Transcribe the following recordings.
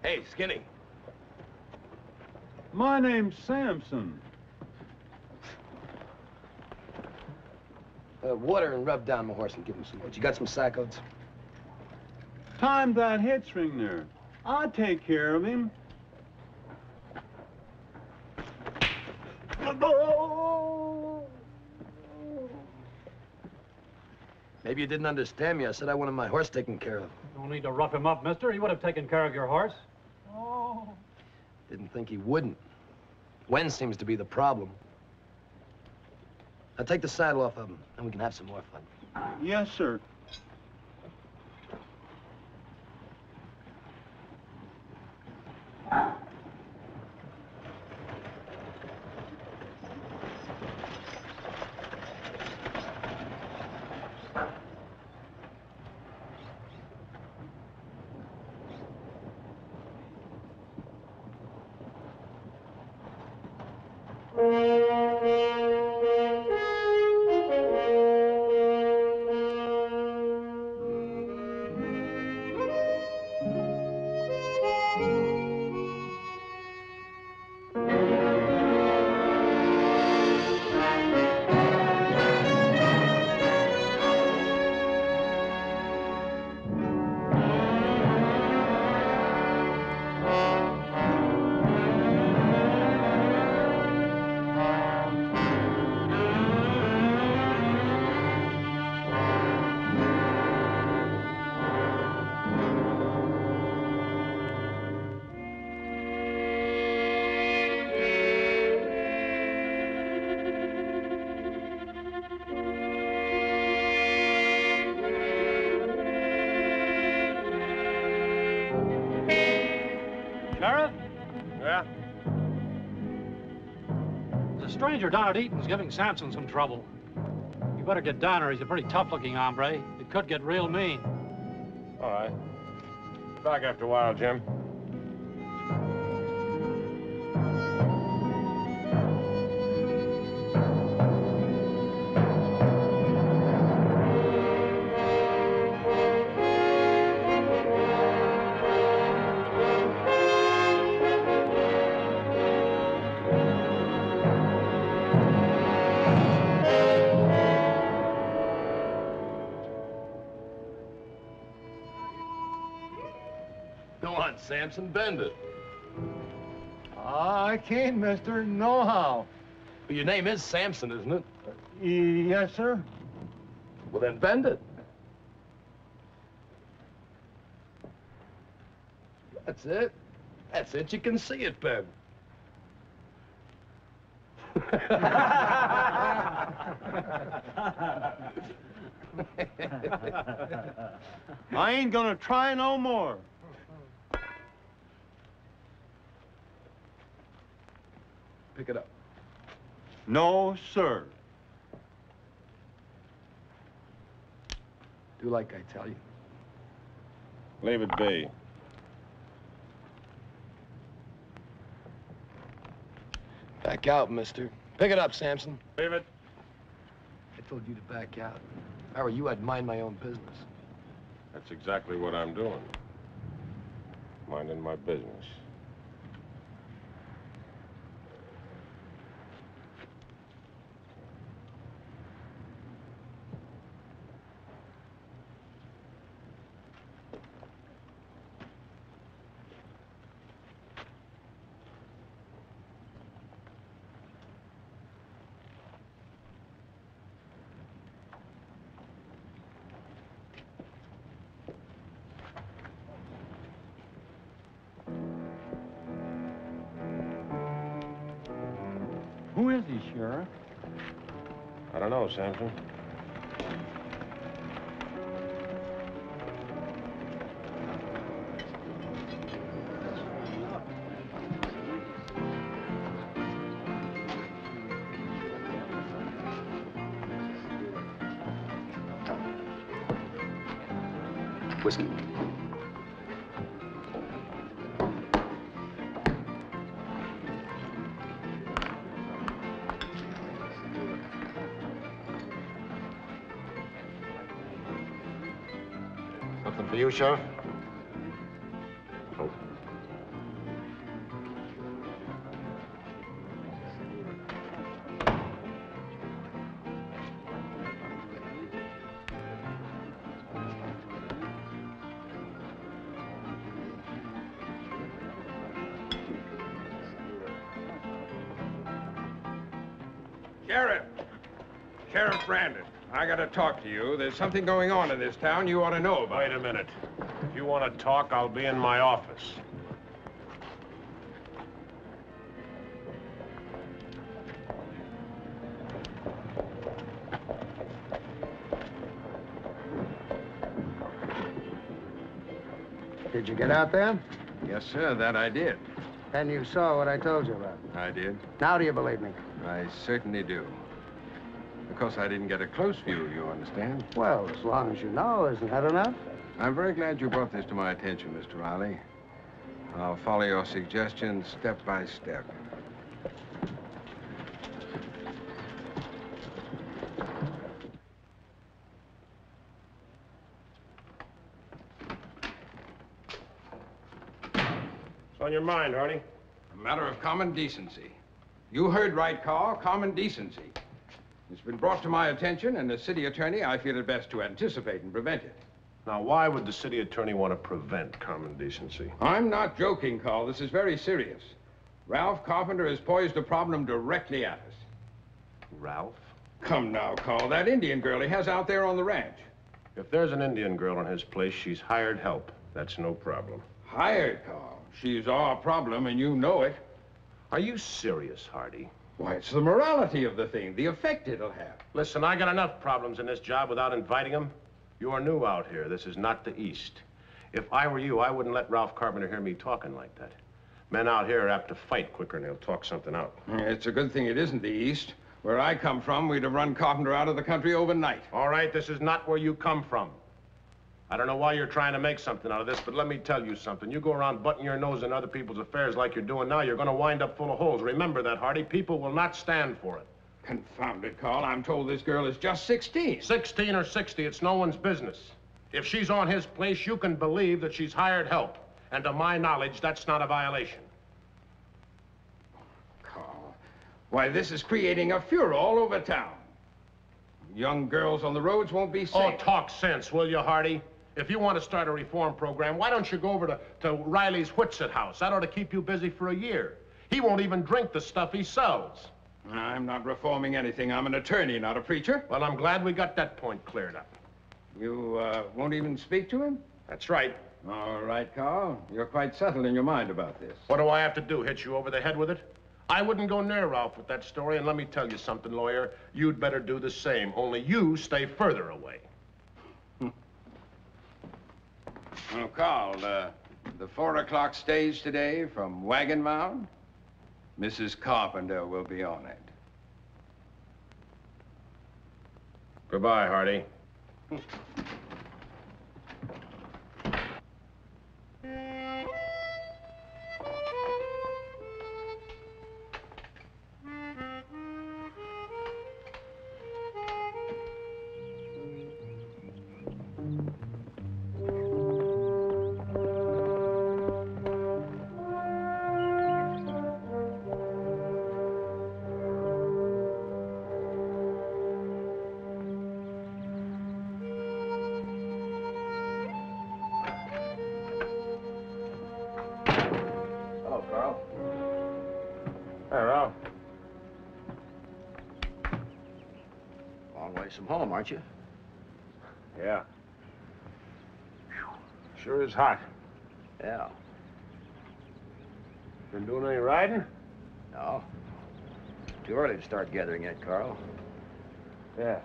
Hey, Skinny. My name's Samson. Water and rub down my horse and give him some wood. You got some saccodes? Time that head string there. I'll take care of him. Maybe you didn't understand me. I said I wanted my horse taken care of. No need to rough him up, mister. He would have taken care of your horse. Oh. Didn't think he wouldn't. When seems to be the problem. Now take the saddle off of him, and we can have some more fun. Yes, sir. Sheriff? Yeah? There's a stranger down at Eaton's giving Samson some trouble. You better get down or he's a pretty tough-looking hombre. It could get real mean. All right. Back after a while, Jim. Go on, Samson, bend it. I can't, mister. No how. Well, your name is Samson, isn't it? Yes, sir. Well, then bend it. That's it. That's it. You can see it bend. I ain't gonna try no more. Pick it up. No, sir. Do like I tell you. Leave it be. Back out, mister. Pick it up, Samson. Leave it. I told you to back out. If I were you, I'd mind my own business. That's exactly what I'm doing. Minding my business. Who is he, Sheriff? I don't know, Samson. Whiskey. Something for you, Sheriff? Sheriff! Sheriff Brandon, I gotta talk to you. There's something going on in this town you ought to know about. Wait a minute. If you want to talk, I'll be in my office. Did you get out there? Yes, sir, that I did. And you saw what I told you about. I did. Now do you believe me? I certainly do. Of course, I didn't get a close view, you understand? Well, as long as you know, isn't that enough? I'm very glad you brought this to my attention, Mr. Riley. I'll follow your suggestions step by step. What's on your mind, Hardy? A matter of common decency. You heard right, Carl. Common decency. It's been brought to my attention, and as city attorney, I feel it best to anticipate and prevent it. Now, why would the city attorney want to prevent common decency? I'm not joking, Carl. This is very serious. Ralph Carpenter has poised a problem directly at us. Ralph? Come now, Carl. That Indian girl he has out there on the ranch. If there's an Indian girl in his place, she's hired help. That's no problem. Hired, Carl. She's our problem, and you know it. Are you serious, Hardy? Why, it's the morality of the thing, the effect it'll have. Listen, I got enough problems in this job without inviting them. You are new out here. This is not the East. If I were you, I wouldn't let Ralph Carpenter hear me talking like that. Men out here are apt to fight quicker and they'll talk something out. It's a good thing it isn't the East. Where I come from, we'd have run Carpenter out of the country overnight. All right, this is not where you come from. I don't know why you're trying to make something out of this, but let me tell you something. You go around butting your nose in other people's affairs like you're doing now, you're going to wind up full of holes. Remember that, Hardy. People will not stand for it. Confound it, Carl. I'm told this girl is just 16. 16 or 60, it's no one's business. If she's on his place, you can believe that she's hired help. And to my knowledge, that's not a violation. Carl, why, this is creating a furor all over town. Young girls on the roads won't be safe. Oh, talk sense, will you, Hardy? If you want to start a reform program, why don't you go over to Riley's Whitsett house? That ought to keep you busy for a year. He won't even drink the stuff he sells. I'm not reforming anything. I'm an attorney, not a preacher. Well, I'm glad we got that point cleared up. You won't even speak to him? That's right. All right, Carl. You're quite settled in your mind about this. What do I have to do, hit you over the head with it? I wouldn't go near Ralph with that story, and let me tell you something, lawyer. You'd better do the same, only you stay further away. Well, Carl, the 4 o'clock stage today from Wagon Mound, Mrs. Carpenter will be on it. Goodbye, Hardy. From home, aren't you? Yeah. Sure is hot. Yeah. Been doing any riding? No. Too early to start gathering yet, Carl. Yeah.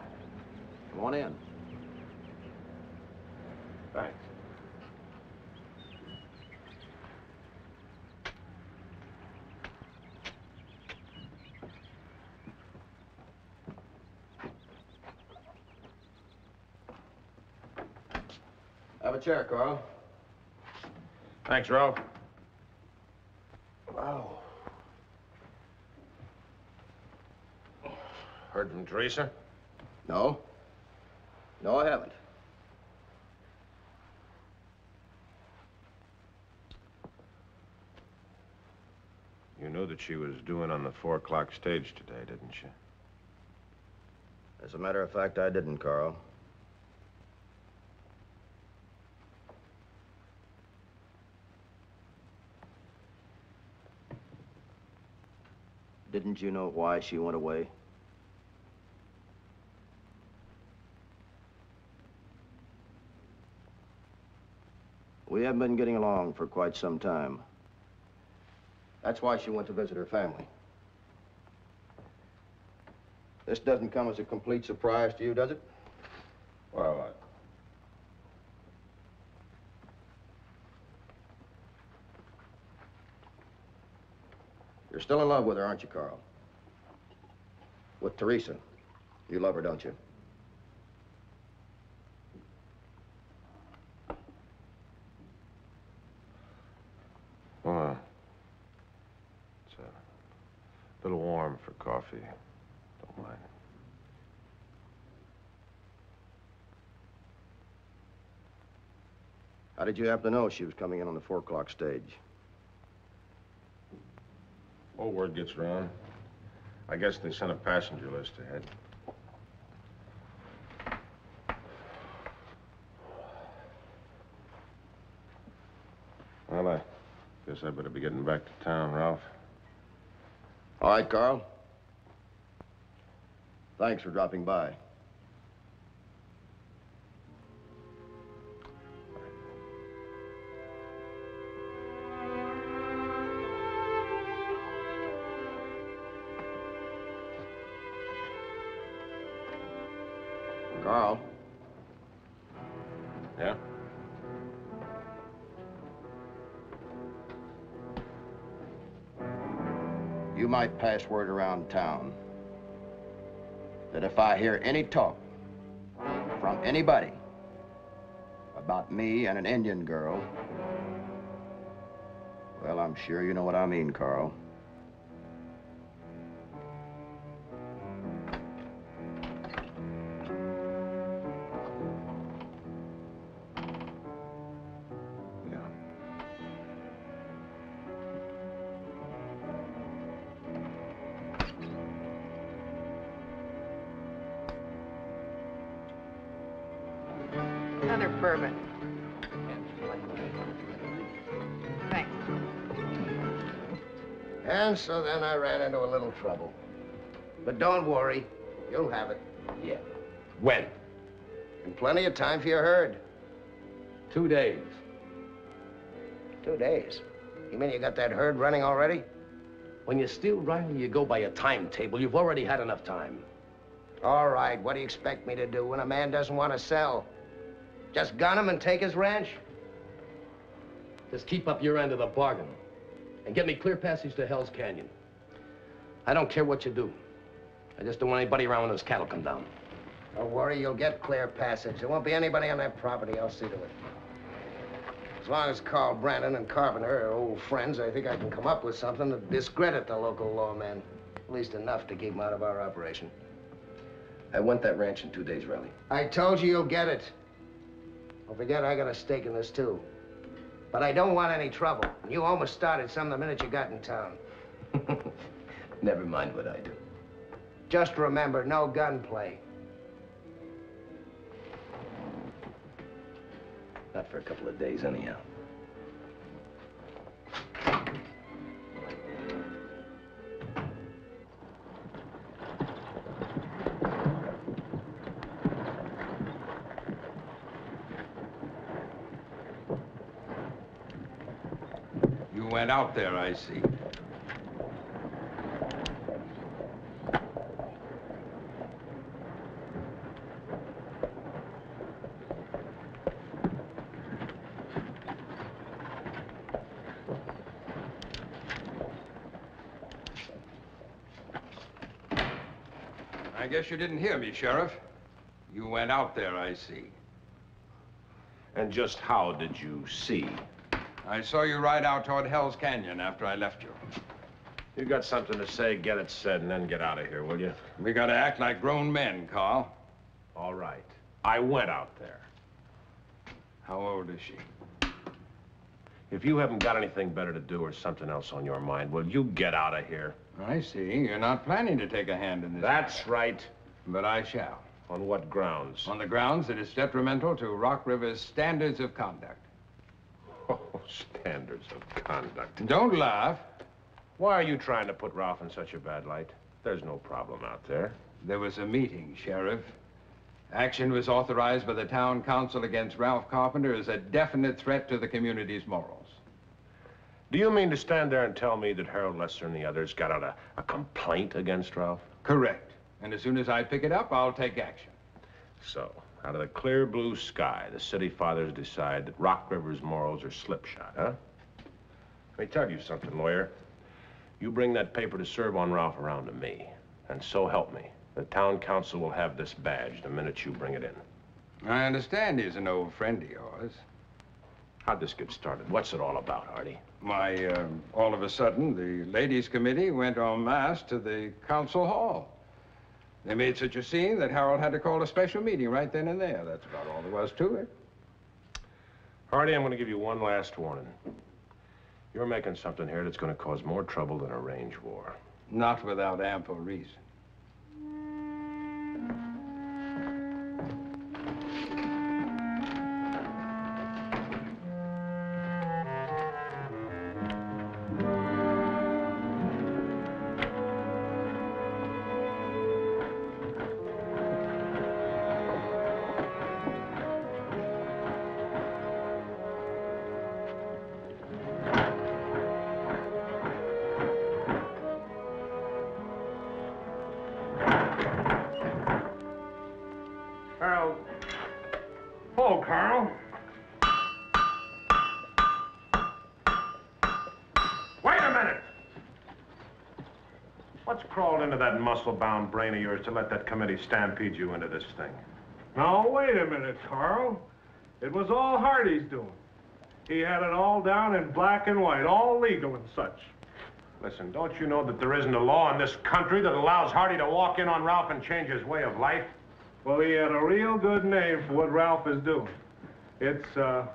Come on in. Thanks. Have a chair, Carl. Thanks, Ralph. Wow. Heard from Teresa? No. No, I haven't. You knew that she was doing on the 4 o'clock stage today, didn't you? As a matter of fact, I didn't, Carl. Didn't you know why she went away? We haven't been getting along for quite some time. That's why she went to visit her family. This doesn't come as a complete surprise to you, does it? Well, You're still in love with her, aren't you, Carl? With Teresa. You love her, don't you? Well, it's a little warm for coffee. Don't mind. How did you happen to know she was coming in on the 4 o'clock stage? Oh, word gets around. I guess they sent a passenger list ahead. Well, I guess I better be getting back to town, Ralph. All right, Carl. Thanks for dropping by. Carl. Yeah? You might pass word around town that if I hear any talk from anybody about me and an Indian girl, well, I'm sure you know what I mean, Carl. Another bourbon. Thanks. And so then I ran into a little trouble. But don't worry, you'll have it. Yeah. When? And plenty of time for your herd. 2 days. 2 days? You mean you got that herd running already? When you steal Riley, you go by a timetable. You've already had enough time. All right, what do you expect me to do when a man doesn't want to sell? Just gun him and take his ranch? Just keep up your end of the bargain. And get me clear passage to Hell's Canyon. I don't care what you do. I just don't want anybody around when those cattle come down. Don't worry, you'll get clear passage. There won't be anybody on that property. I'll see to it. As long as Carl Brandon and Carpenter are old friends, I think I can come up with something to discredit the local lawmen. At least enough to keep them out of our operation. I want that ranch in 2 days, Riley. I told you you'll get it. Don't forget, I got a stake in this, too. But I don't want any trouble. You almost started some the minute you got in town. Never mind what I do. Just remember, no gunplay. Not for a couple of days, anyhow. You went out there, I see. I guess you didn't hear me, Sheriff. You went out there, I see. And just how did you see? I saw you ride out toward Hell's Canyon after I left you. You got something to say, get it said, and then get out of here, will you? We gotta act like grown men, Carl. All right. I went out there. How old is she? If you haven't got anything better to do or something else on your mind, will you get out of here? I see. You're not planning to take a hand in this. That's right. But I shall. On what grounds? On the grounds that it's detrimental to Rock River's standards of conduct. Oh, standards of conduct. Don't laugh. Why are you trying to put Ralph in such a bad light? There's no problem out there. There was a meeting, Sheriff. Action was authorized by the town council against Ralph Carpenter as a definite threat to the community's morals. Do you mean to stand there and tell me that Harold Lester and the others got out a complaint against Ralph? Correct. And as soon as I pick it up, I'll take action. So, out of the clear blue sky, the city fathers decide that Rock River's morals are slipshod, huh? Let me tell you something, lawyer. You bring that paper to serve on Ralph around to me, and so help me. The town council will have this badge the minute you bring it in. I understand he's an old friend of yours. How'd this get started? What's it all about, Hardy? Why, all of a sudden, the ladies' committee went en masse to the council hall. They made such a scene that Harold had to call a special meeting right then and there. That's about all there was to it. Hardy, I'm going to give you one last warning. You're making something here that's going to cause more trouble than a range war. Not without ample reason. Carl. Oh, Carl. Wait a minute! What's crawled into that muscle-bound brain of yours to let that committee stampede you into this thing? Now, wait a minute, Carl. It was all Hardy's doing. He had it all down in black and white, all legal and such. Listen, don't you know that there isn't a law in this country that allows Hardy to walk in on Ralph and change his way of life? Well, he had a real good name for what Ralph is doing. It's, Oh,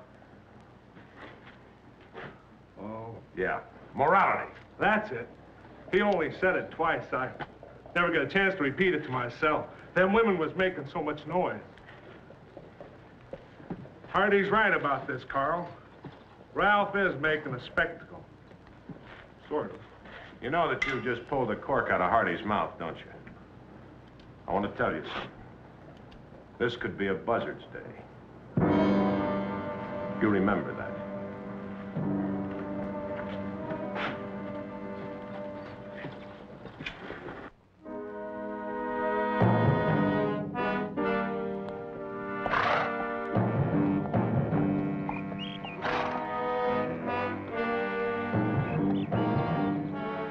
yeah. Morality. that's it. He only said it twice. I never got a chance to repeat it to myself. Them women was making so much noise. Hardy's right about this, Carl. Ralph is making a spectacle. Sort of. You know that you just pulled the cork out of Hardy's mouth, don't you? I want to tell you something. This could be a buzzard's day. You remember that.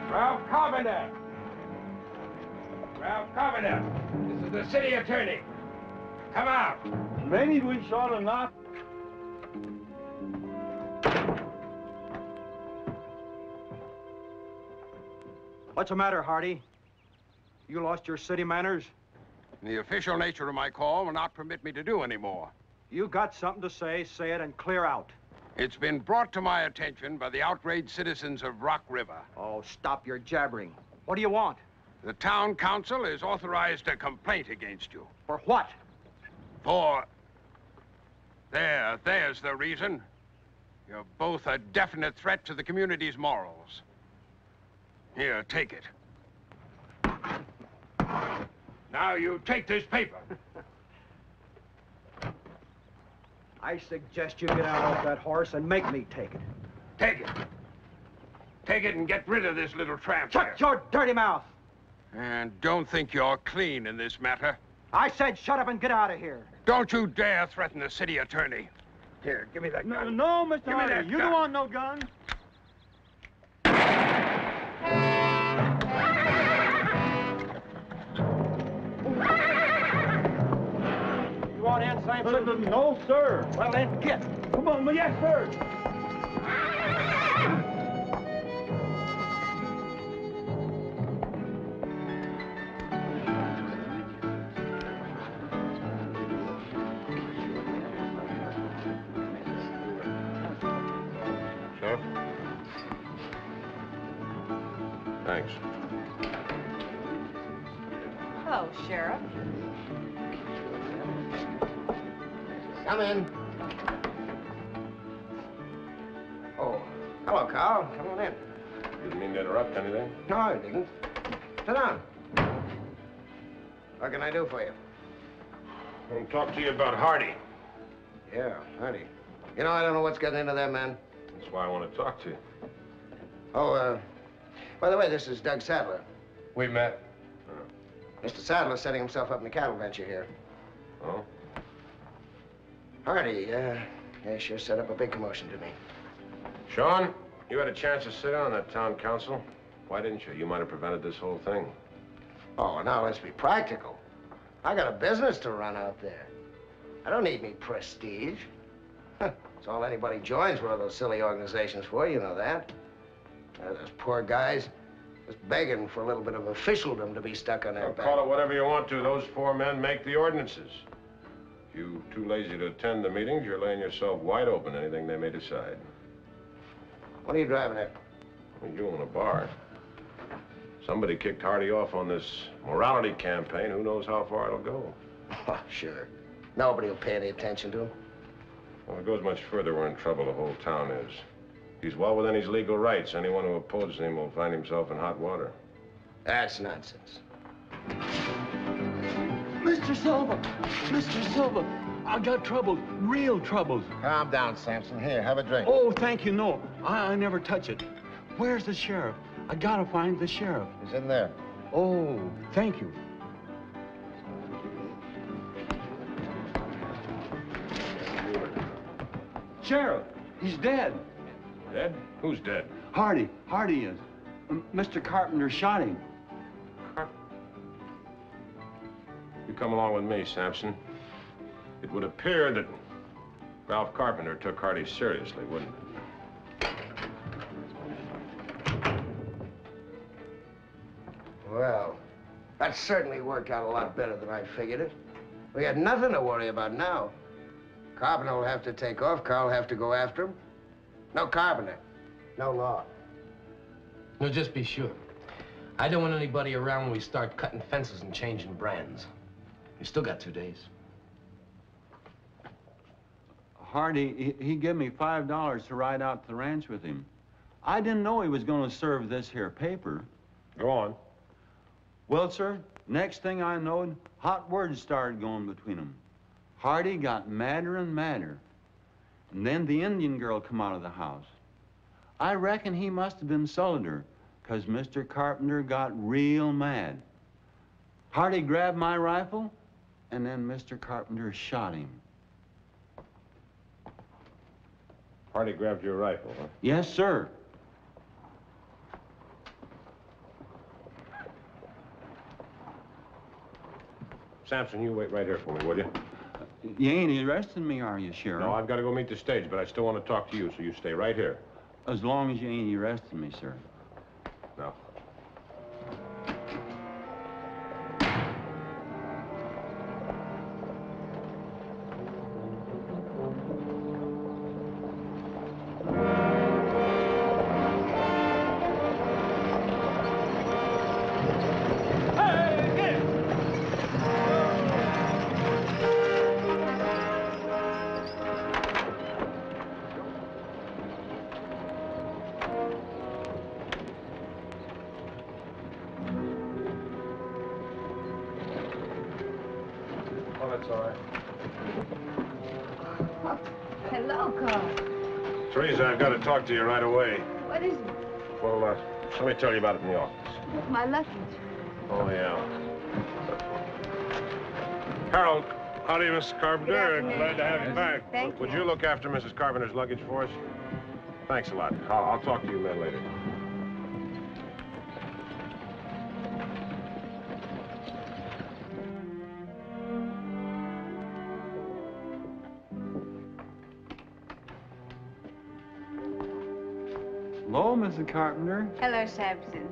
Ralph Carpenter! Ralph Carpenter! This is the city attorney. Come out! Maybe we ought to not. What's the matter, Hardy? You lost your city manners? The official nature of my call will not permit me to do any more. You got something to say it, and clear out. It's been brought to my attention by the outraged citizens of Rock River. Oh, stop your jabbering. What do you want? The town council has authorized a complaint against you. For what? For... There's the reason. You're both a definite threat to the community's morals. Here, take it. Now you take this paper. I suggest you get out off that horse and make me take it. Take it. Take it and get rid of this little tramp Shut your dirty mouth! And don't think you're clean in this matter. I said shut up and get out of here. Don't you dare threaten the city attorney. Here, give me that gun. No, Mr. Give me Hardy, that you gun. don't want no gun. You want in, Sampson? No, sir. Well, then get. Come on, yes, sir. Sheriff? Thanks. Hello, Sheriff. Come in. Oh, hello, Carl. Come on in. Didn't mean to interrupt anything. No, I didn't. Sit down. What can I do for you? I want to talk to you about Hardy. Yeah, Hardy. You know, I don't know what's getting into that man. That's why I want to talk to you. Oh, by the way, this is Doug Sadler. We met. Mr. Sadler's setting himself up in the cattle venture here. Oh? Hardy, yeah, sure set up a big commotion to me. Sean, you had a chance to sit on that town council. Why didn't you? You might have prevented this whole thing. Oh, now let's be practical. I got a business to run out there. I don't need any prestige. It's all anybody joins one of those silly organizations for, you know that. Those poor guys just begging for a little bit of officialdom to be stuck on their back. Call it whatever you want to. Those four men make the ordinances. If you're too lazy to attend the meetings, you're laying yourself wide open to anything they may decide. What are you driving at? Well, you own a bar. Somebody kicked Hardy off on this morality campaign. Who knows how far it'll go? Oh, sure. Nobody will pay any attention to him. Well, if it goes much further, we're in trouble. The whole town is. He's well within his legal rights. Anyone who opposes him will find himself in hot water. That's nonsense. Mr. Silva! Mr. Silva! I got troubles, real troubles. Calm down, Sampson. Here, have a drink. Oh, thank you, no. I never touch it. Where's the sheriff? I gotta find the sheriff. He's in there. Oh, thank you. Sheriff, he's dead. Dead? Who's dead? Hardy is. Mr. Carpenter shot him. You come along with me, Sampson. It would appear that Ralph Carpenter took Hardy seriously, wouldn't it? Well, that certainly worked out a lot better than I figured it. We had nothing to worry about now. Carpenter will have to take off. Carl will have to go after him. No Carpenter. No law. No, just be sure. I don't want anybody around when we start cutting fences and changing brands. You still got 2 days. Hardy, he gave me $5 to ride out to the ranch with him. I didn't know he was going to serve this here paper. Go on. Well, sir, next thing I knowed, hot words started going between them. Hardy got madder and madder. And then the Indian girl come out of the house. I reckon he must have insulted her, 'cause Mr. Carpenter got real mad. Hardy grabbed my rifle, and then Mr. Carpenter shot him. Hardy grabbed your rifle, huh? Yes, sir. Sampson, you wait right here for me, will you? You ain't arresting me, are you, Sheriff? No, I've got to go meet the stage, but I still want to talk to you, so you stay right here. As long as you ain't arresting me, sir. No. Hello, Carl. Teresa, I've got to talk to you right away. What is it? Well, let me tell you about it in the office. My luggage. Oh, yeah. Harold, howdy, Mr. Carpenter. Good afternoon. Glad to have you back. Thank Would you. you look after Mrs. Carpenter's luggage for us? Thanks a lot. I'll talk to you men later. Hello, Mrs. Carpenter. Hello, Sampson.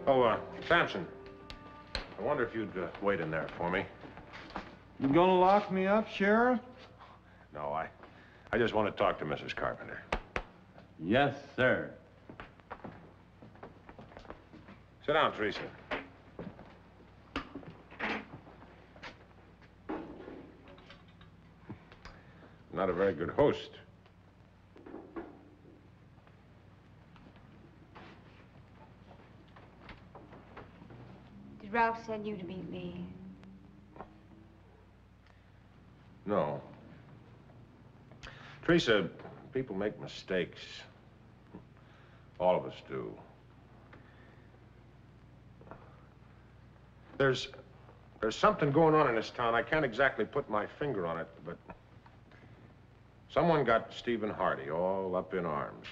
Oh, Sampson. I wonder if you'd wait in there for me. You gonna lock me up, Sheriff? No, I just want to talk to Mrs. Carpenter. Yes, sir. Sit down, Teresa. Not a very good host. Did Ralph send you to meet me? No. Teresa, people make mistakes. All of us do. There's something going on in this town. I can't exactly put my finger on it, but someone got Stephen Hardy all up in arms.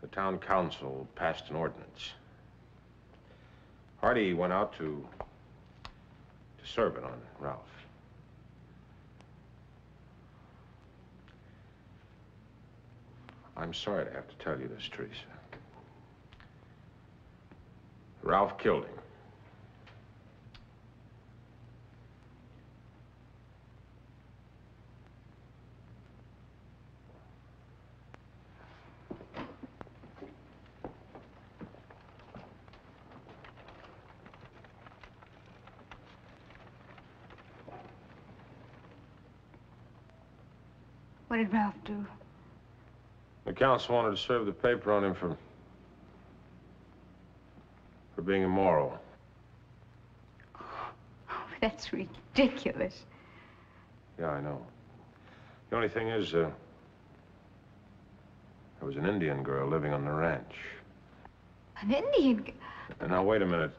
The town council passed an ordinance. Hardy went out to serve it on Ralph. I'm sorry to have to tell you this, Teresa. Ralph killed him. What did Ralph do? The council wanted to serve the paper on him for being immoral. Oh, that's ridiculous. Yeah, I know. The only thing is, there was an Indian girl living on the ranch. An Indian girl? Now, wait a minute.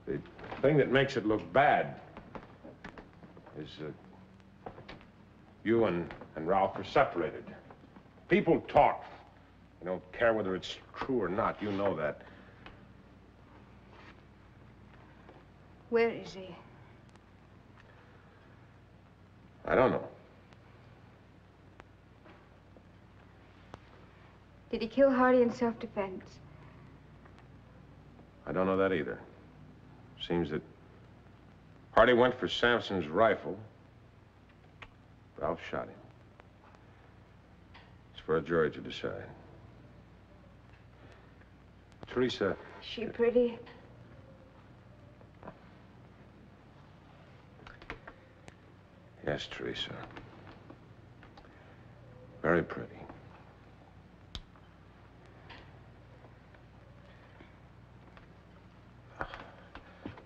The thing that makes it look bad is you and Ralph are separated. People talk. They don't care whether it's true or not. You know that. Where is he? I don't know. Did he kill Hardy in self-defense? I don't know that either. Seems that Hardy went for Sampson's rifle. Ralph shot him. It's for a jury to decide. Teresa. Is she pretty? Yes, Teresa. Very pretty.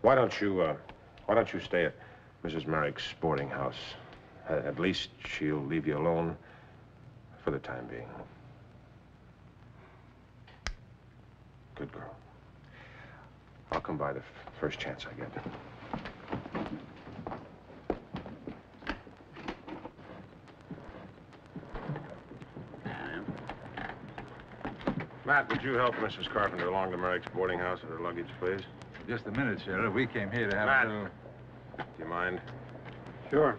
Why don't you stay at Mrs. Merrick's boarding house? At least she'll leave you alone for the time being. Good girl. I'll come by the first chance I get. Matt, would you help Mrs. Carpenter along to Merrick's boarding house with her luggage, please? Just a minute, Sheriff. We came here to have Matt, a little... do you mind? Sure.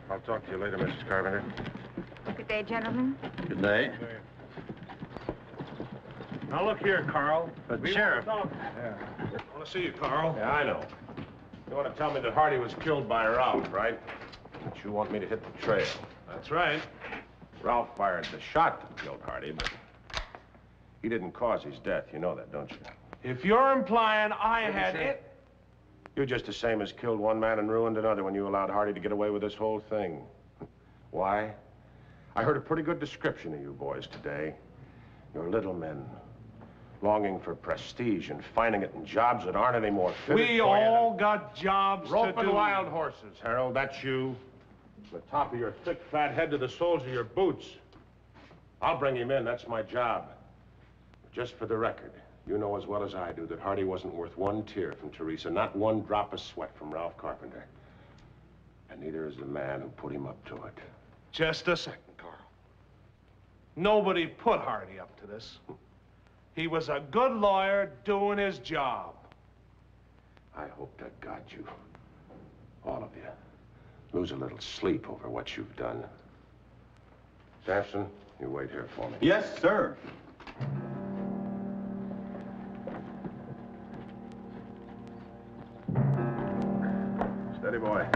I'll talk to you later, Mrs. Carpenter. Good day, gentlemen. Good day. Now, look here, Carl. But, Sheriff. Yeah. I want to see you, Carl. Yeah, I know. You want to tell me that Hardy was killed by Ralph, right? But you want me to hit the trail. That's right. Ralph fired the shot that killed Hardy, but he didn't cause his death. You know that, don't you? If you're implying I had it... You're just the same as killed one man and ruined another when you allowed Hardy to get away with this whole thing. Why? I heard a pretty good description of you boys today. You're little men, longing for prestige and finding it in jobs that aren't any more fitted We all got jobs to Roping do. wild horses, Harold, that's you. From the top of your thick, fat head to the soles of your boots. I'll bring him in, that's my job. But just for the record, you know as well as I do that Hardy wasn't worth one tear from Teresa, not one drop of sweat from Ralph Carpenter. And neither is the man who put him up to it. Just a second, Carl. Nobody put Hardy up to this. He was a good lawyer doing his job. I hope to God you, all of you, lose a little sleep over what you've done. Sampson, you wait here for me. Yes, sir. Steady, boy.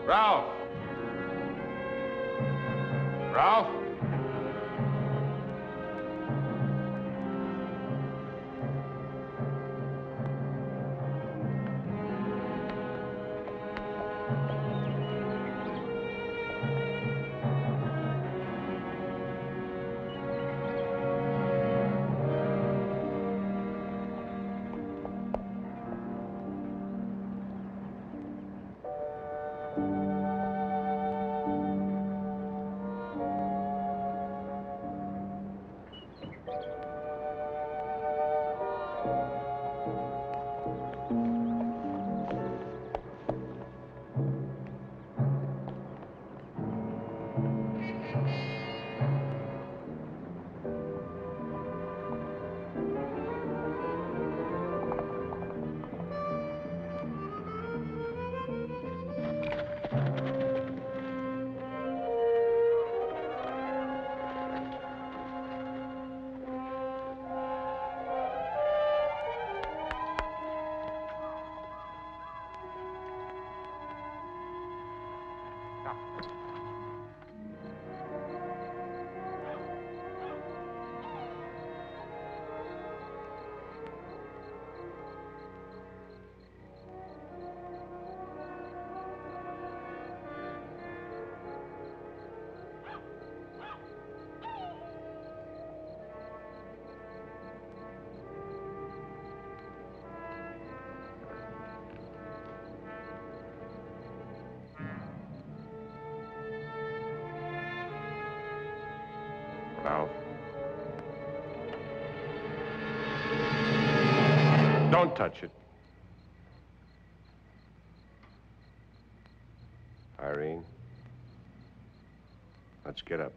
Ralph! Ralph? Ralph. Don't touch it. Irene, let's get up.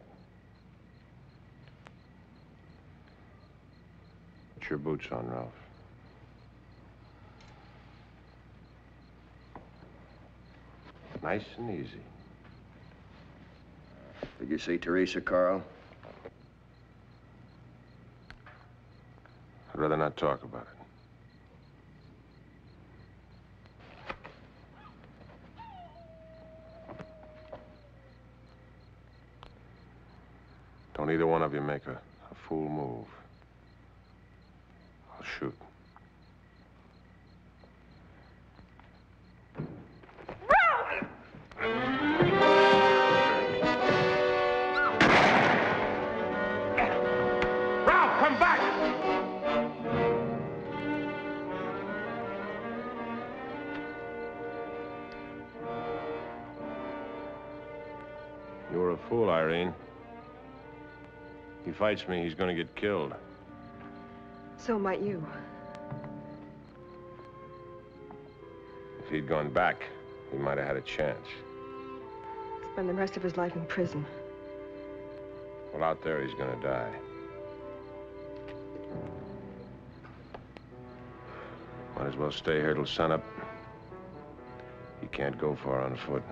Put your boots on, Ralph. Nice and easy. Did you see Teresa, Carl? I'd rather not talk about it. Don't either one of you make a fool move. I'll shoot. Ralph, come back! You were a fool, Irene. He fights me, he's gonna get killed. So might you. If he'd gone back, he might have had a chance. Spend the rest of his life in prison. Well, out there, he's gonna die. Might as well stay here till sunup. He can't go far on foot.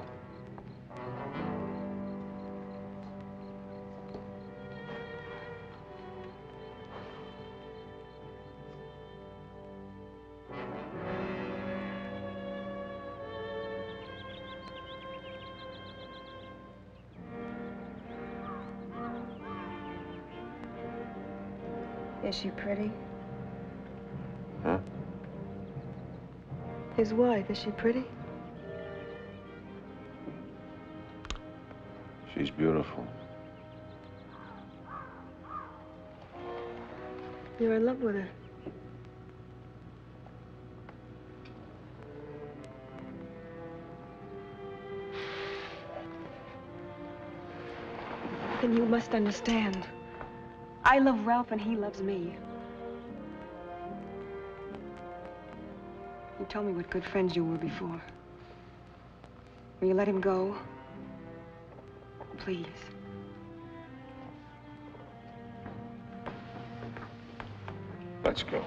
Is she pretty? Huh? His wife, is she pretty? She's beautiful. You're in love with her. Then you must understand. I love Ralph and he loves me. You told me what good friends you were before. Will you let him go? Please. Let's go.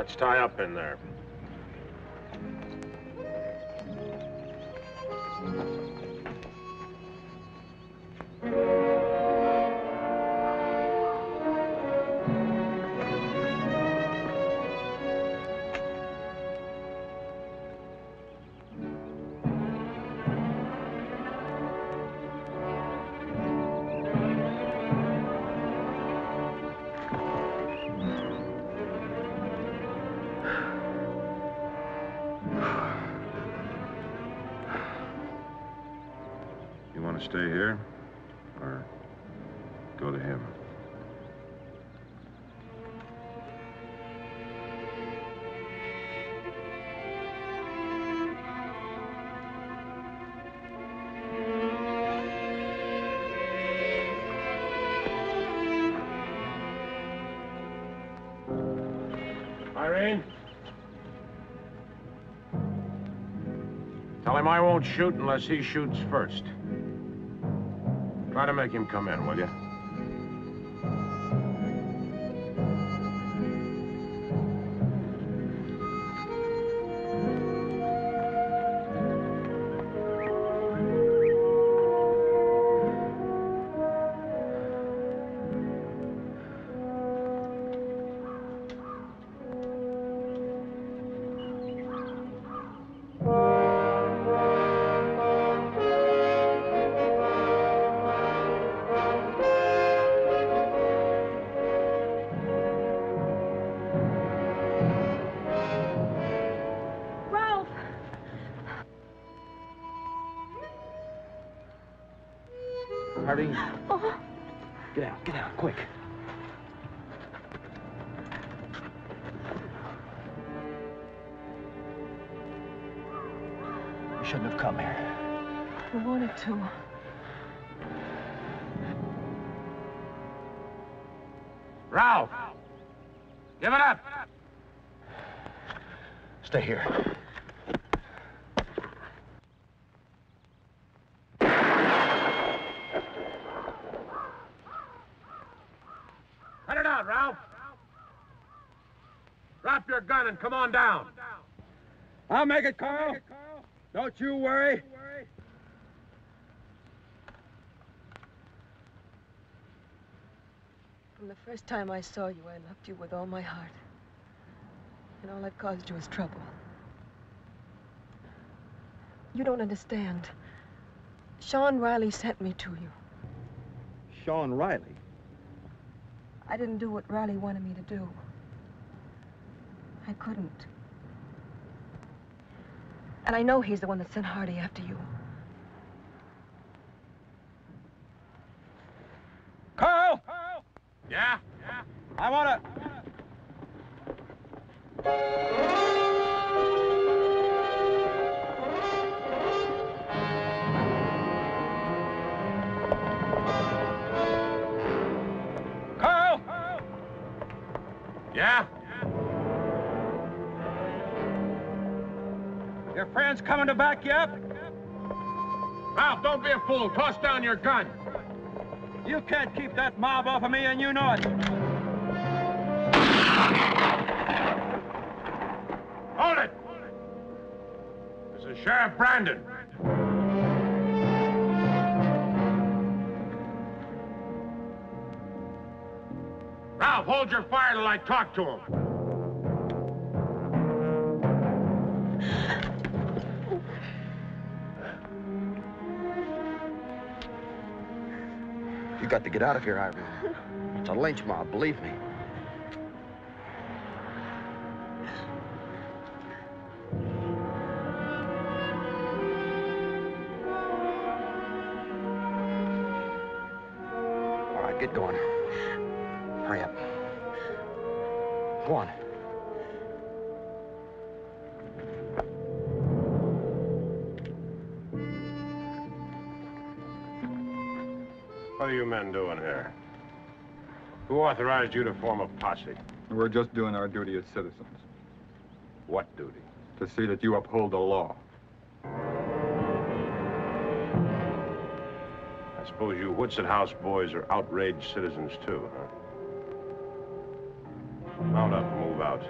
Let's tie up in there. Stay here, or go to him? Irene? Tell him I won't shoot unless he shoots first. Try to make him come in, will you? Irene. Oh. Get out, quick. You shouldn't have come here. I wanted to. Ralph! Give it up! Stay here. Cut it out, Ralph! Drop your gun and come on down. I'll make it, Carl. Don't you worry. From the first time I saw you, I loved you with all my heart. And all that caused you was trouble. You don't understand. Sean Riley sent me to you. Sean Riley? I didn't do what Riley wanted me to do. I couldn't. And I know he's the one that sent Hardy after you. Carl! Yeah? I wanna... Carl! Yeah? Your friend's coming to back you up? Ralph, don't be a fool. Toss down your gun. You can't keep that mob off of me, and you know it. Hold it! This is Sheriff Brandon. Ralph, hold your fire till I talk to him. You got to get out of here, Irene. It's a lynch mob, believe me. All right, get going. Hurry up. Go on. What are you men doing here? Who authorized you to form a posse? We're just doing our duty as citizens. What duty? To see that you uphold the law. I suppose you Whitsett House boys are outraged citizens, too, huh? Mount up and move out.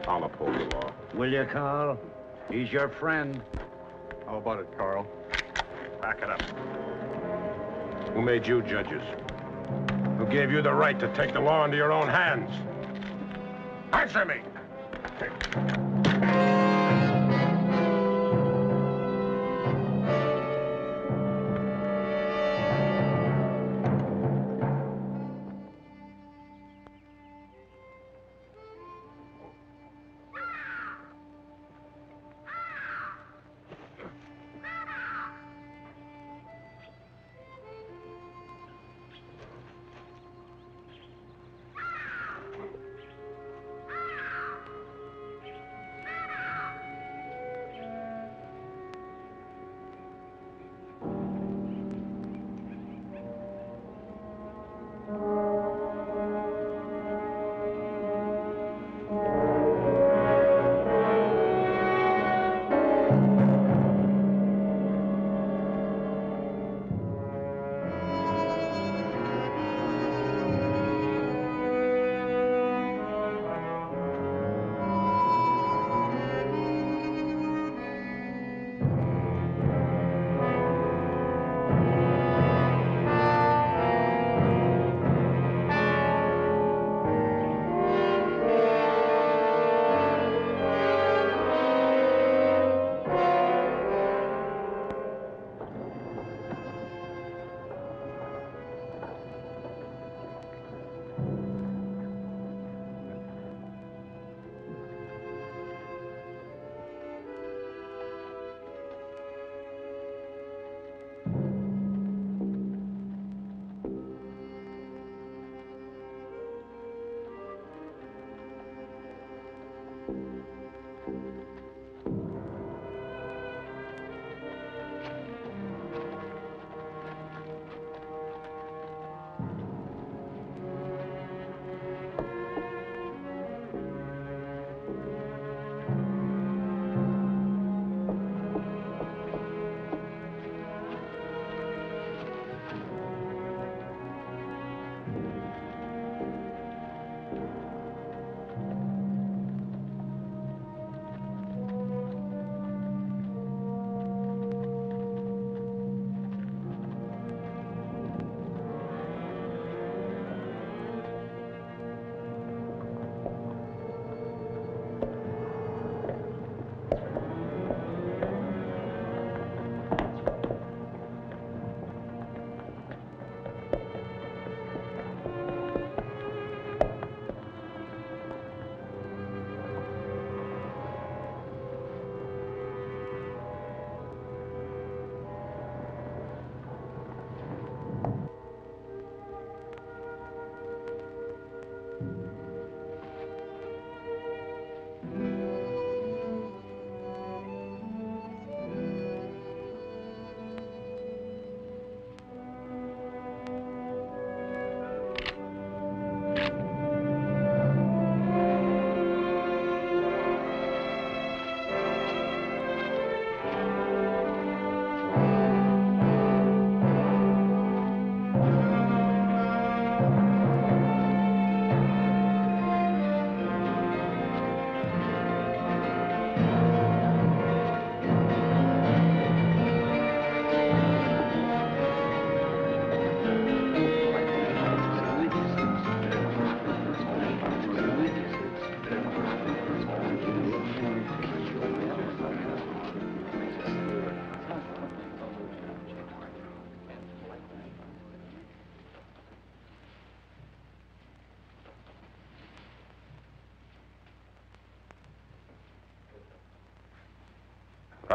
I'll uphold the law. Will you, Carl? He's your friend. How about it, Carl? Back it up. Who made you judges? Who gave you the right to take the law into your own hands? Answer me!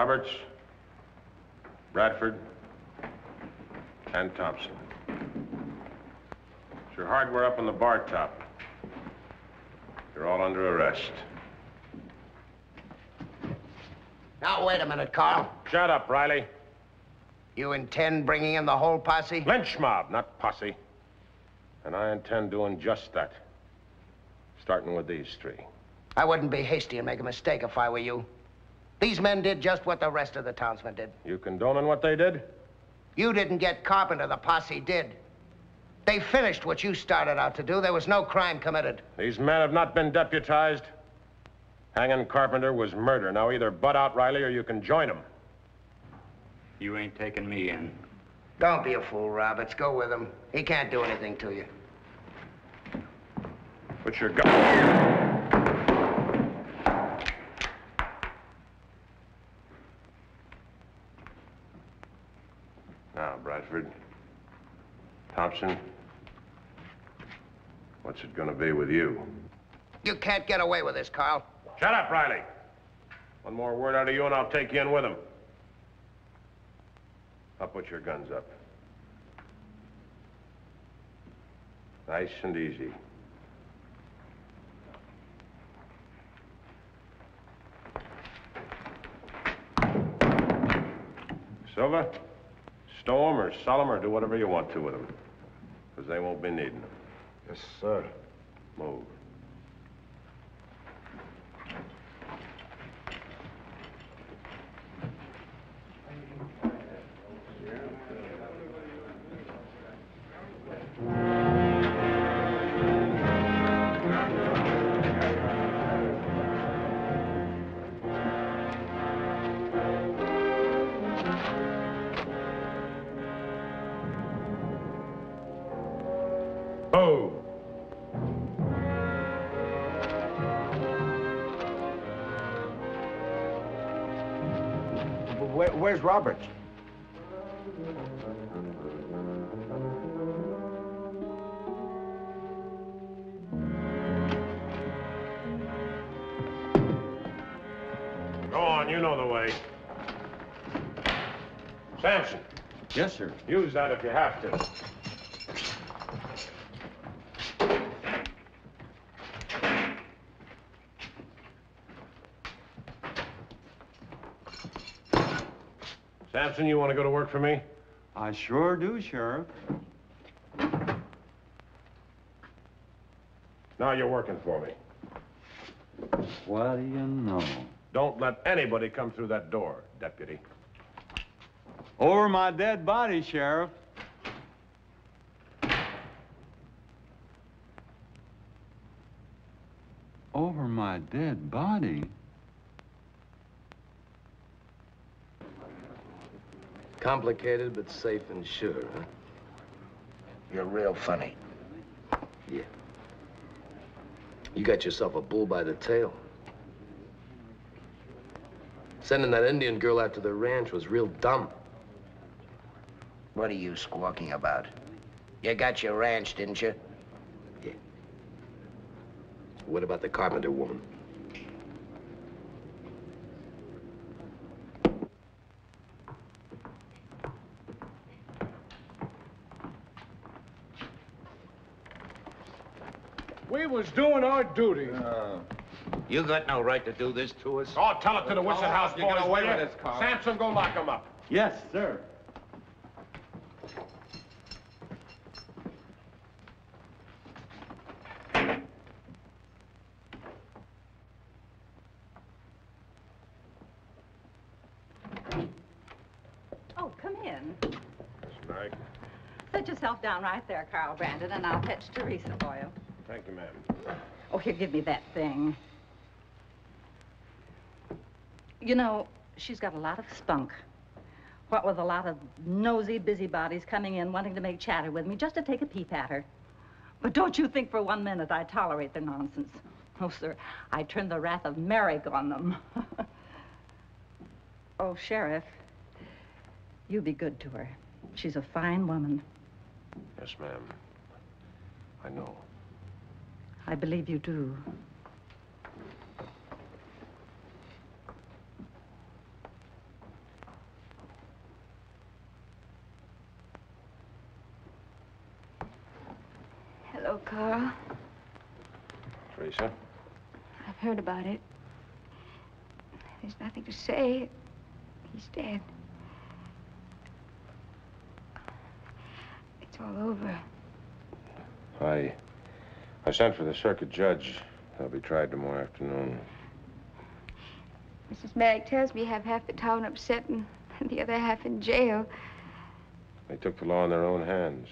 Roberts, Bradford, and Thompson. It's your hardware up on the bar top. You're all under arrest. Now, wait a minute, Carl. Shut up, Riley. You intend bringing in the whole posse? Lynch mob, not posse. And I intend doing just that. Starting with these three. I wouldn't be hasty and make a mistake if I were you. These men did just what the rest of the townsmen did. You condoning what they did? You didn't get Carpenter, the posse did. They finished what you started out to do. There was no crime committed. These men have not been deputized. Hanging Carpenter was murder. Now either butt out Riley or you can join him. You ain't taking me in. Don't be a fool, Roberts. Go with him. He can't do anything to you. Put your gun. Now, Bradford. Thompson. What's it gonna be with you? You can't get away with this, Carl. Shut up, Riley. One more word out of you and I'll take you in with him. I'll put your guns up. Nice and easy. Silva, stow 'em or sell 'em or do whatever you want to with them. Because they won't be needing them. Yes, sir. Move. Where's Robert? Go on, you know the way. Samson. Yes, sir. Use that if you have to. Samson, you want to go to work for me? I sure do, Sheriff. Now you're working for me. What do you know? Don't let anybody come through that door, Deputy. Over my dead body, Sheriff. Over my dead body? Complicated, but safe and sure, huh? You're real funny. Yeah. You got yourself a bull by the tail. Sending that Indian girl out to the ranch was real dumb. What are you squawking about? You got your ranch, didn't you? Yeah. What about the Carpenter woman? We was doing our duty. You got no right to do this to us. Oh, tell it to the Whistle House You get boys, away will with you? this, Carl. Samson, go lock him up. Yes, sir. Oh, come in. Snag. Sit yourself down right there, Carl Brandon, and I'll fetch Teresa for you. Thank you, ma'am. Oh, here, give me that thing. You know, she's got a lot of spunk. What with a lot of nosy busybodies coming in wanting to make chatter with me just to take a peep at her. But don't you think for 1 minute I tolerate their nonsense. Oh, sir, I turn the wrath of Merrick on them. Oh, Sheriff, you be good to her. She's a fine woman. Yes, ma'am. I know. I believe you do. Hello, Carl. Teresa? I've heard about it. There's nothing to say. He's dead. It's all over. I sent for the circuit judge. He'll be tried tomorrow afternoon. Mrs. Merrick tells me you have half the town upset and the other half in jail. They took the law in their own hands.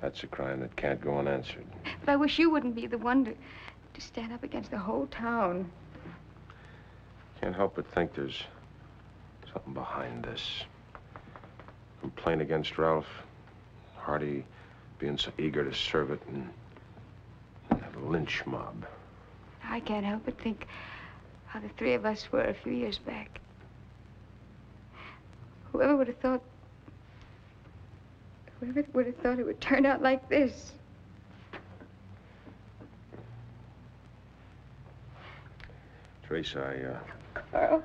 That's a crime that can't go unanswered. But I wish you wouldn't be the one to stand up against the whole town. Can't help but think there's something behind this. Complaint against Ralph. Hardy being so eager to serve it, and that lynch mob. I can't help but think how the three of us were a few years back. Whoever would have thought it would turn out like this? Teresa, Carl?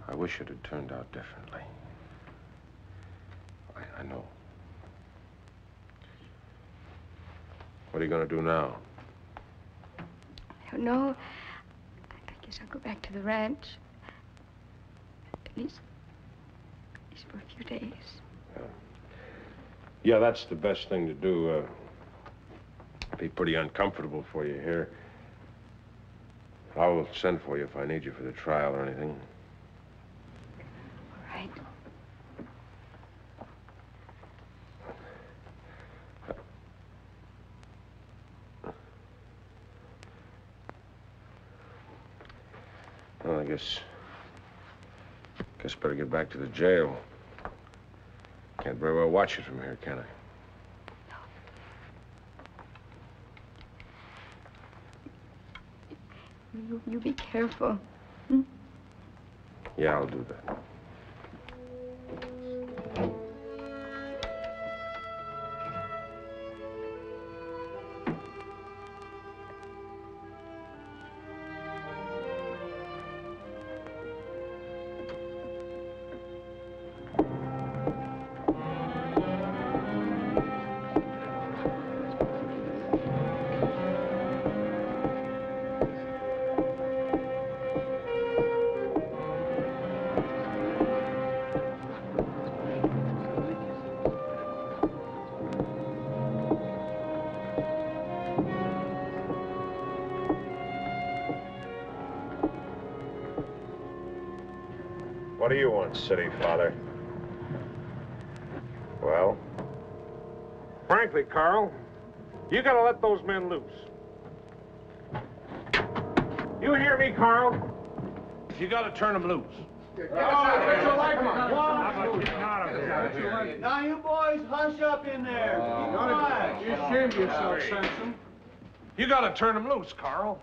I wish it had turned out differently. I know. What are you going to do now? I don't know. I guess I'll go back to the ranch. At least for a few days. Yeah, that's the best thing to do. It'd be pretty uncomfortable for you here. I'll send for you if I need you for the trial or anything. All right. Well, I guess better get back to the jail. Can't very well watch it from here, can I? No. You be careful. Hmm? Yeah, I'll do that. What do you want, City Father? Well? Frankly, Carl, you gotta let those men loose. You hear me, Carl? You gotta turn them loose. Now, you boys, hush up in there. Keep quiet. You ashamed yourself, Samson. You gotta turn them loose, Carl.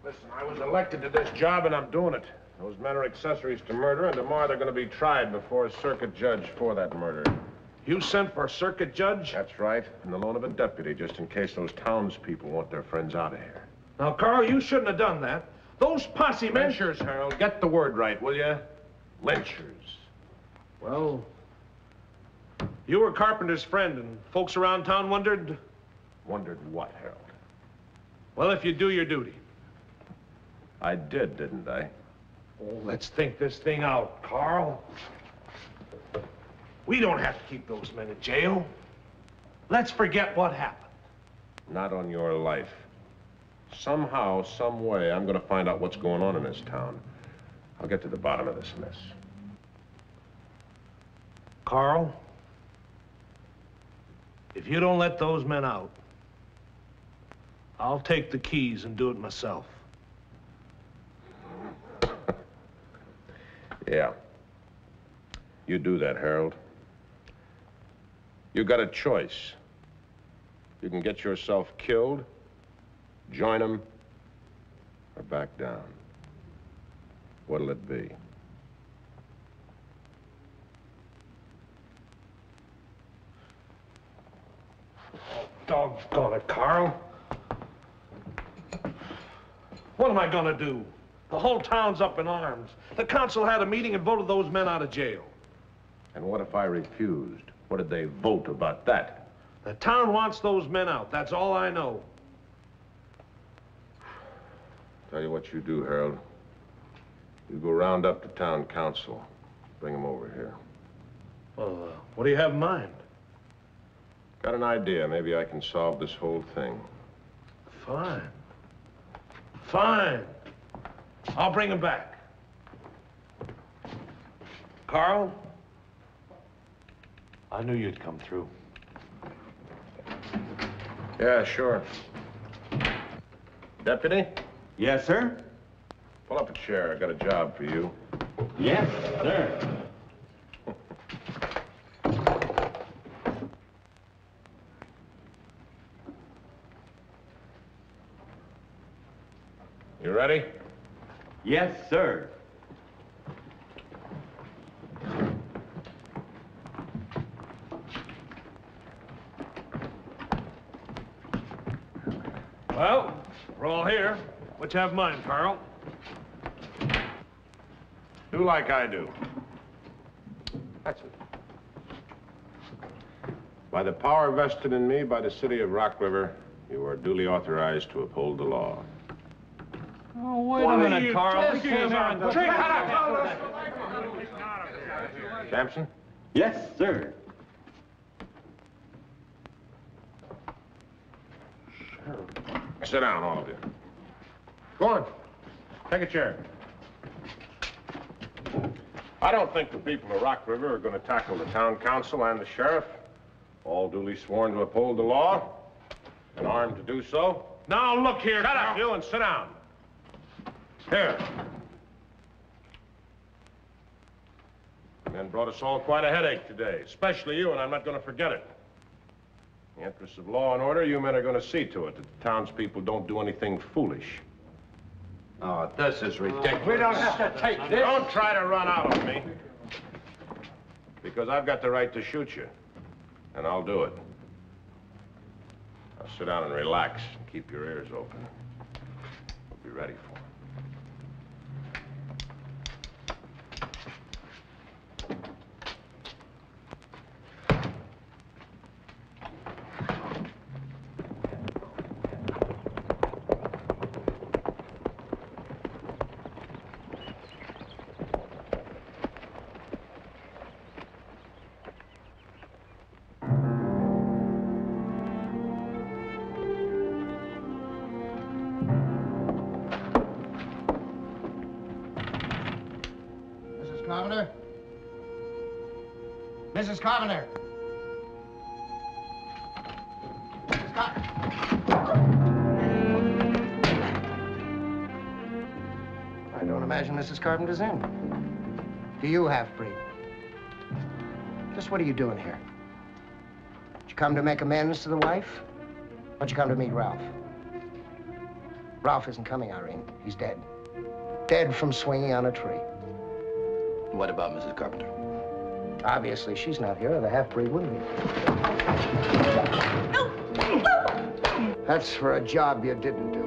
Listen, I was elected to this job, and I'm doing it. Those men are accessories to murder, and tomorrow they're going to be tried before a circuit judge for that murder. You sent for a circuit judge? That's right, and the loan of a deputy, just in case those townspeople want their friends out of here. Now, Carl, you shouldn't have done that. Those posse men... Lynchers, Harold. Get the word right, will you? Lynchers. Well, you were Carpenter's friend, and folks around town wondered... Wondered what, Harold? Well, if you do your duty. I did, didn't I? Oh, let's think this thing out, Carl. We don't have to keep those men in jail. Let's forget what happened. Not on your life. Somehow, some way, I'm going to find out what's going on in this town. I'll get to the bottom of this mess. Carl, if you don't let those men out, I'll take the keys and do it myself. Yeah. You do that, Harold. You got a choice. You can get yourself killed, join them, or back down. What'll it be? Oh, doggone it, Carl. What am I gonna do? The whole town's up in arms. The council had a meeting and voted those men out of jail. And what if I refused? What did they vote about that? The town wants those men out. That's all I know. Tell you what you do, Harold. You go round up the town council. Bring them over here. Well, what do you have in mind? Got an idea. Maybe I can solve this whole thing. Fine. Fine. I'll bring them back. Carl, I knew you'd come through. Yeah, sure. Deputy? Yes, sir? Pull up a chair. I got a job for you. Yes, sir. You ready? Yes, sir. Well, we're all here. What you have in mind, Carl? Do like I do. That's it. By the power vested in me by the city of Rock River, you are duly authorized to uphold the law. Oh, wait a minute, Carl. We came here and... Sampson? Yes, sir. Sit down, all of you. Go on. Take a chair. I don't think the people of Rock River are going to tackle the town council and the sheriff, all duly sworn to uphold the law and armed to do so. Now, look here. Shut up, you, and sit down. Here. The men brought us all quite a headache today, especially you, and I'm not going to forget it. In the interests of law and order, you men are going to see to it that the townspeople don't do anything foolish. Oh, this is ridiculous. We don't have to take this. Don't try to run out on me. Because I've got the right to shoot you. And I'll do it. Now sit down and relax and keep your ears open. We'll be ready for it. Carpenter? Mrs. Carpenter? Mrs. I don't imagine Mrs. Carpenter's in. Do you, half-breed? Just what are you doing here? Did you come to make amends to the wife? Or did you come to meet Ralph? Ralph isn't coming, Irene. He's dead. Dead from swinging on a tree. What about Mrs. Carpenter? Obviously, she's not here, or the half-breed wouldn't be. That's for a job you didn't do.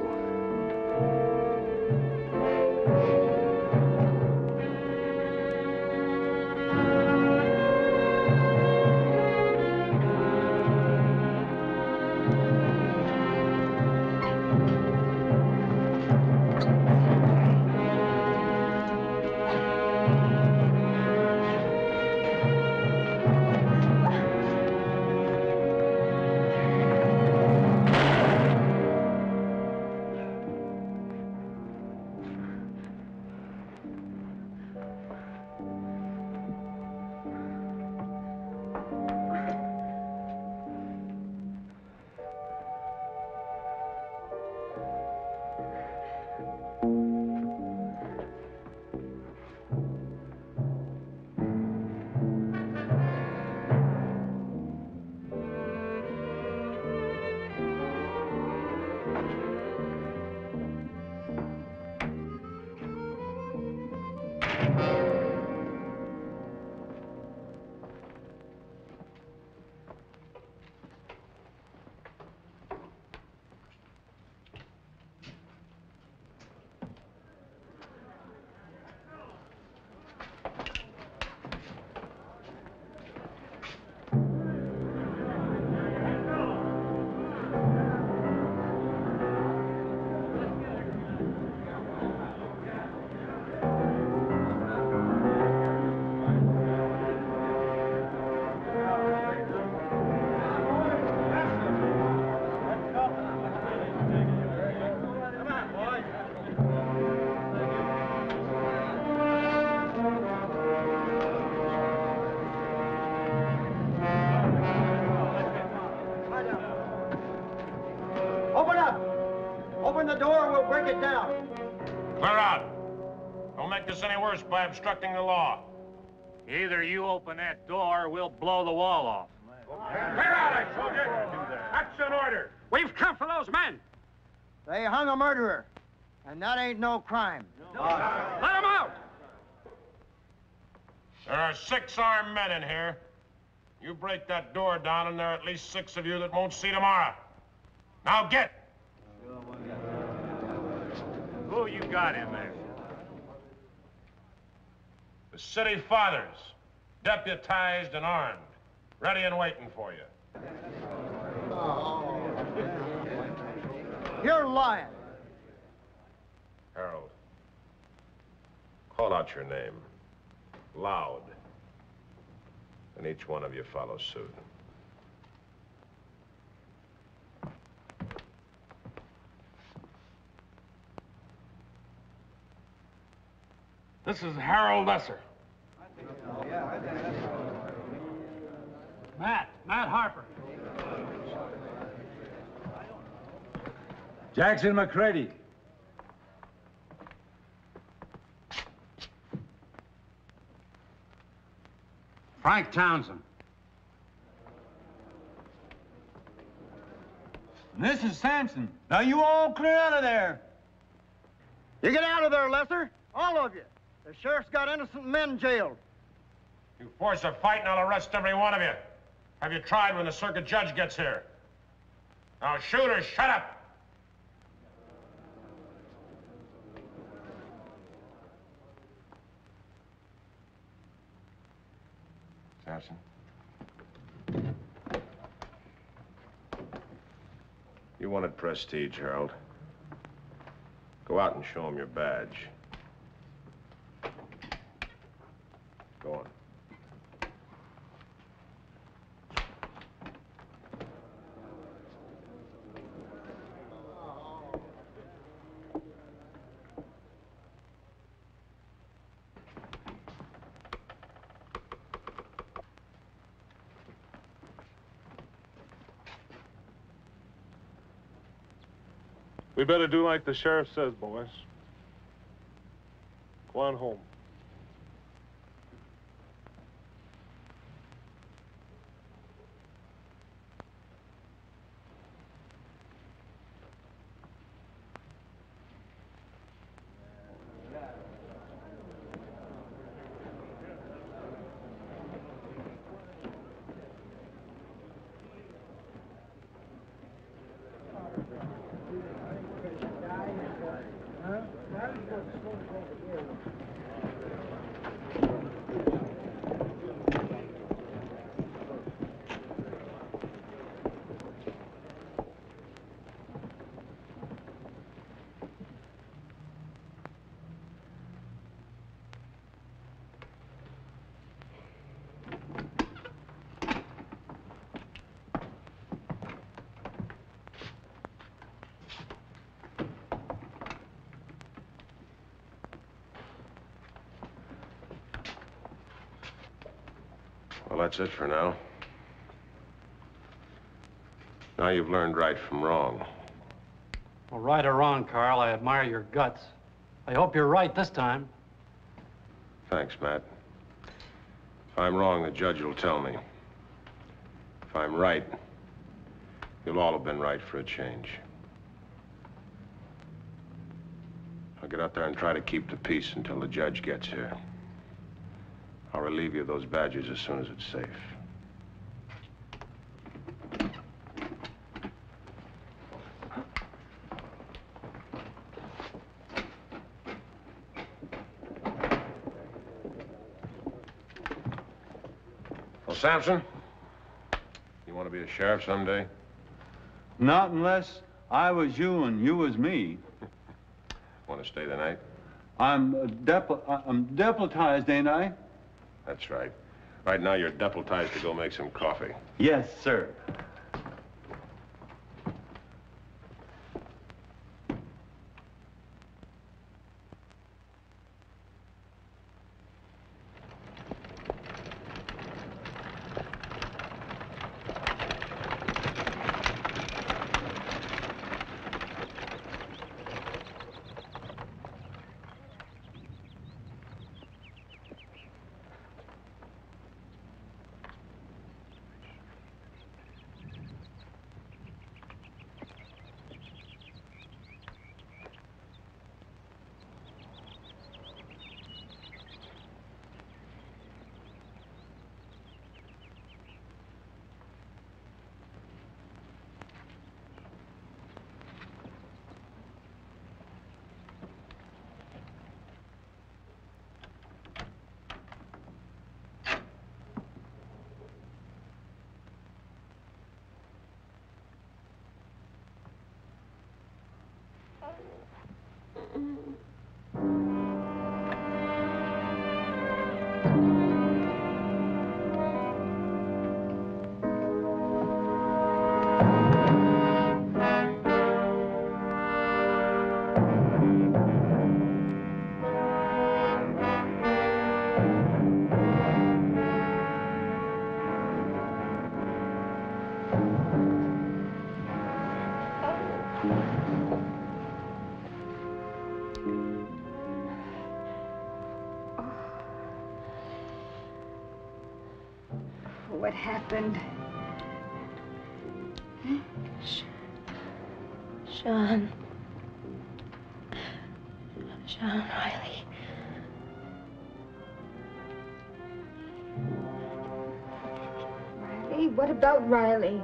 Open up! Open the door, we'll break it down. Clear out. Don't make this any worse by obstructing the law. Either you open that door or we'll blow the wall off. Clear out, I told you! That's an order! We've come for those men! They hung a murderer, and that ain't no crime. Let them out! There are 6 armed men in here. You break that door down, and there are at least 6 of you that won't see tomorrow. Now get! Who you got in there? The city fathers, deputized and armed, ready and waiting for you. You're lying. Harold, call out your name, loud, and each one of you follow suit. This is Harold Lesser. Matt Harper. Jackson McCready. Frank Townsend. This is Sampson. Now you all clear out of there. You get out of there, Lesser. All of you. The sheriff's got innocent men jailed. You force a fight and I'll arrest every one of you. Have you tried when the circuit judge gets here? Now shoot or shut up. Sampson. You wanted prestige, Harold. Go out and show him your badge. Go on. We better do like the sheriff says, boys. Go on home. Well, that's it for now. Now you've learned right from wrong. Well, right or wrong, Carl, I admire your guts. I hope you're right this time. Thanks, Matt. If I'm wrong, the judge will tell me. If I'm right, you'll all have been right for a change. I'll get out there and try to keep the peace until the judge gets here. I'll relieve you of those badges as soon as it's safe. Well, Sampson, you want to be a sheriff someday? Not unless I was you and you was me. Want to stay the night? I'm deputized, ain't I? That's right. Right now, you're deputized to go make some coffee. Yes, sir. what happened. Sean. Sean Riley. Riley? What about Riley?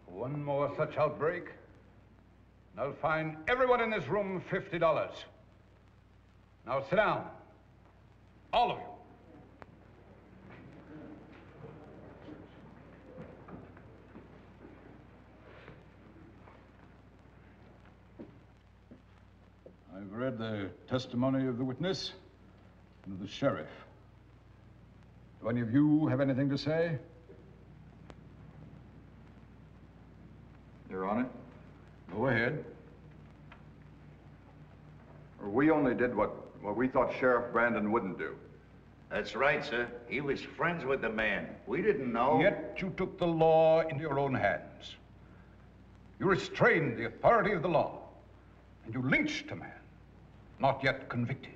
One more such outbreak, and I'll fine everyone in this room $50. Now sit down, all of you. I've read the testimony of the witness and of the sheriff. Do any of you have anything to say? Your Honor, Go ahead. we only did what we thought Sheriff Brandon wouldn't do. That's right, sir. He was friends with the man. We didn't know. Yet you took the law into your own hands. You restrained the authority of the law, and you lynched a man not yet convicted.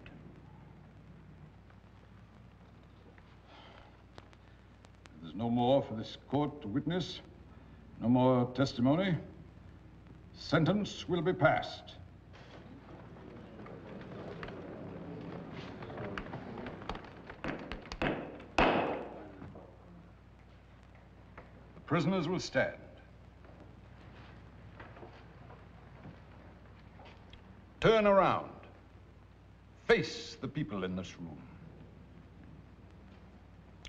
There's no more for this court to witness, no more testimony. Sentence will be passed. The prisoners will stand. Turn around. Face the people in this room.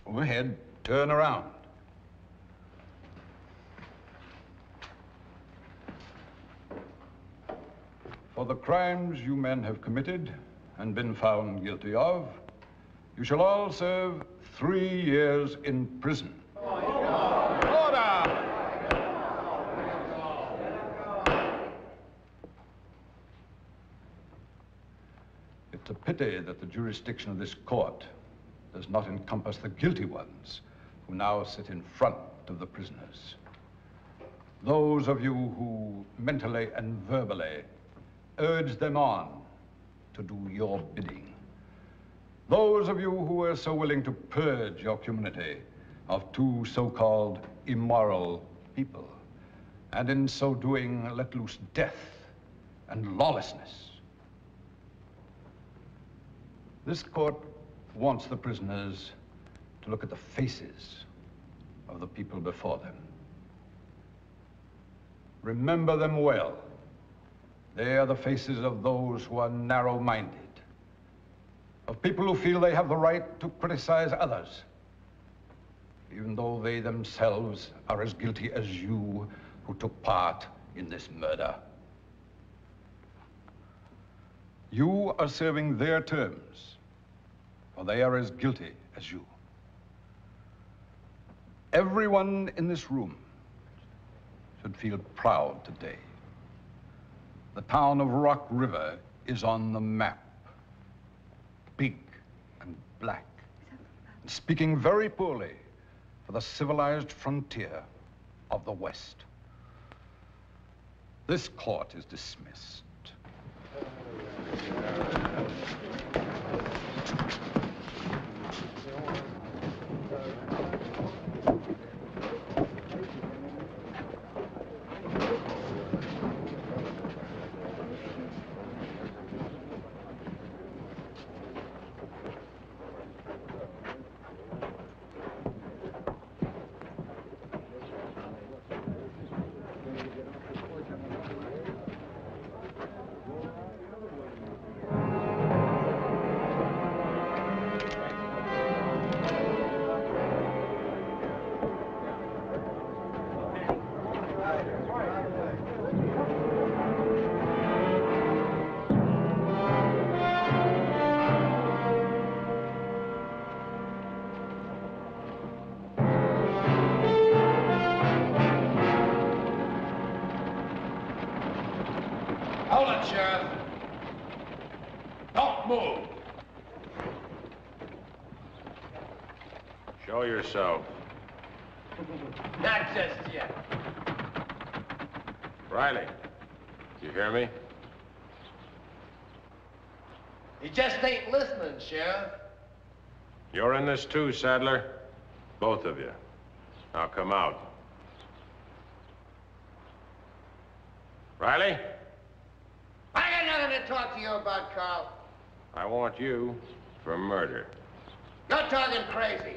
Overhead, turn around. For the crimes you men have committed and been found guilty of, you shall all serve 3 years in prison. Order! It's a pity that the jurisdiction of this court does not encompass the guilty ones who now sit in front of the prisoners. Those of you who mentally and verbally urge them on to do your bidding. Those of you who are so willing to purge your community of 2 so-called immoral people, and in so doing let loose death and lawlessness. This court wants the prisoners to look at the faces of the people before them. Remember them well. They are the faces of those who are narrow-minded, of people who feel they have the right to criticize others, even though they themselves are as guilty as you who took part in this murder. You are serving their terms, for they are as guilty as you. Everyone in this room should feel proud today. The town of Rock River is on the map, big and black, and speaking very poorly for the civilized frontier of the West. This court is dismissed. Hold it, Sheriff. Don't move. Show yourself. Not just yet. Riley, you hear me? He just ain't listening, Sheriff. You're in this too, Sadler. Both of you. Now come out. Riley? I got nothing to talk to you about, Carl. I want you for murder. You're talking crazy.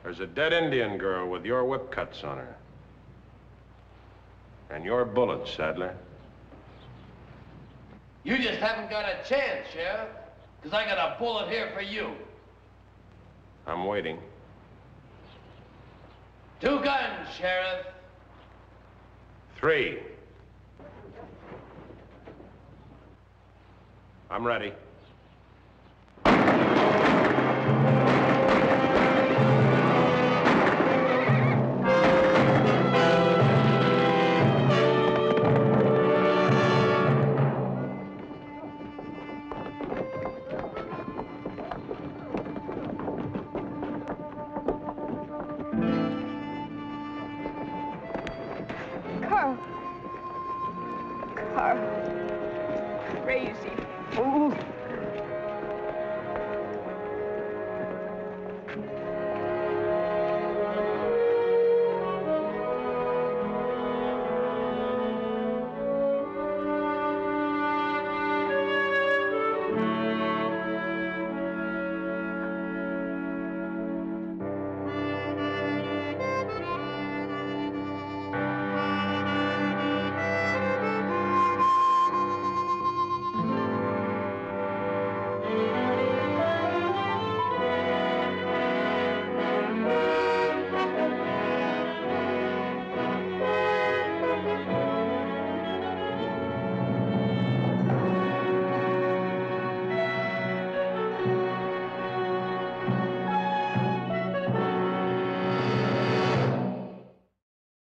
There's a dead Indian girl with your whip cuts on her. And your bullets, Sadler. You just haven't got a chance, Sheriff. Because I got a bullet here for you. I'm waiting. 2 guns, Sheriff. 3. I'm ready. Carl. Carl. Crazy fool.